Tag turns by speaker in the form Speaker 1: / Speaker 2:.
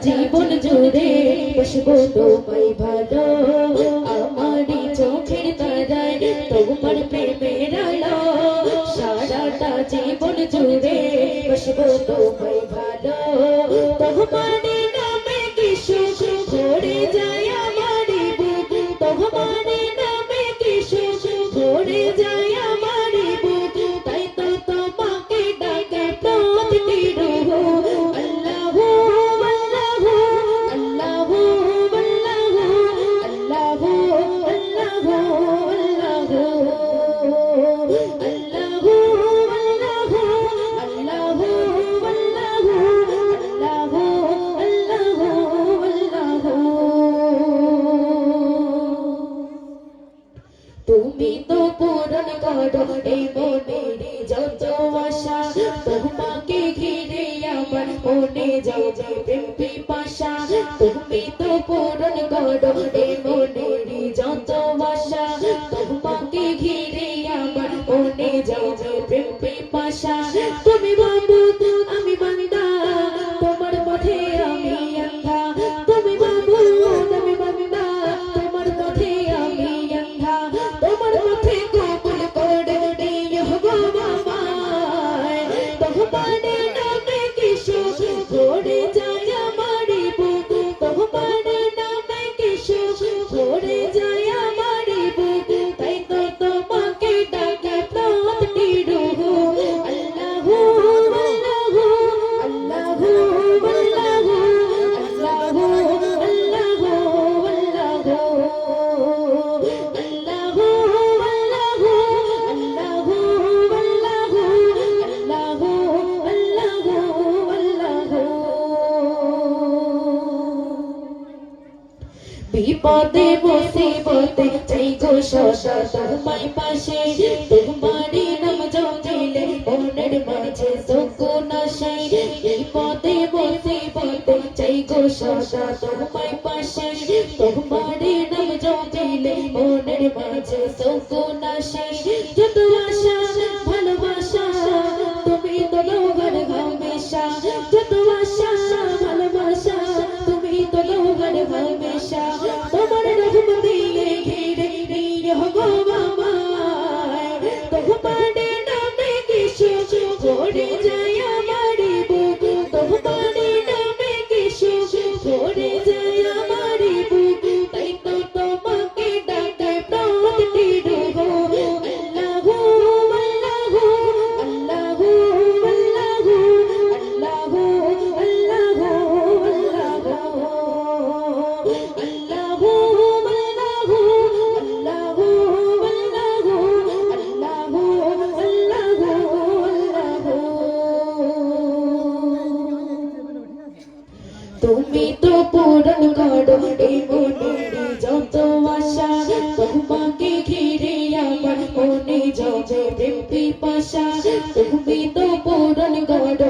Speaker 1: জীবন জুড়ে বসবো তোমায় ভালো আমারই চোখের তারায় তোমার প্রেমের আলো সারাটা জীবন জুড়ে বসবো তোমায় ভালো তোমার নামে কি সুখ ভরে যায় আমারই বুক তোমার নামে কি সুখ ভরে যায় আমারই বুক তাই তো তোমাকে ডাকে প্রতিটি রূহ আল্লাহু আল্লাহু আল্লাহু আল্লাহু আল্লাহু আল্লাহু আল্লাহু তুমি তো পূরণ করো এই মনের যত আশা তোমাকে ঘিরে আমার মনে যাবে প্রেম পিপাসা তুমি তো পূরণ করো এই মনের যত আশা তোমাকে ঘিরে আমার মনে যাবে প্রেম পিপাসা তুমি মাবুদ আমি বান্দা তোমার পথে আমি অন্ধা তুমি মাবুদ আমি বান্দা তোমার পথে আমি অন্ধা তোমার পথে কবুল করে দিও গো আমায় তোমার নামে কি সুখ ভরে যায় আমারই বুক তোমার নামে কি সুখ ভরে যায় আমারই বুক তাই তো তোমাকে ডাকে প্রতিটি রূহ আল্লাহু আল্লাহু আল্লাহু আল্লাহু আল্লাহু আল্লাহু বিপদে মুসিবতে চাই গো সদা তোমায় পাশে তোমারই নাম জপিলে মনের মাঝে সুকুন আসে বিপদে মুসিবতে চাই গো সদা তোমায় পাশে তোমারই নাম জপিলে মনের মাঝে সুকুন আসে যত আশা ভালোবাসা তুমি তো লোহার হামেশা যত আশা ভালোবাসা তুমি তো লোহার হামেশা তোমার রহমত দিয়ে ঘিরে নিও গো আমায় তোমার নামে কি সুখ ভরে যায় আমারই বুক তোমার নামে কি সুখ ভরে যায় আমারই বুক তাই তো তোমাকে ডাকে প্রতিটি রূহ আল্লাহু আল্লাহু আল্লাহু আল্লাহু আল্লাহু আল্লাহু তুমি তো পূরণ করো এই মনের যত আশা তোমাকে ঘিরে আমার মনে যাবে প্রেম পিপাসা তুমি তো পূরণ করো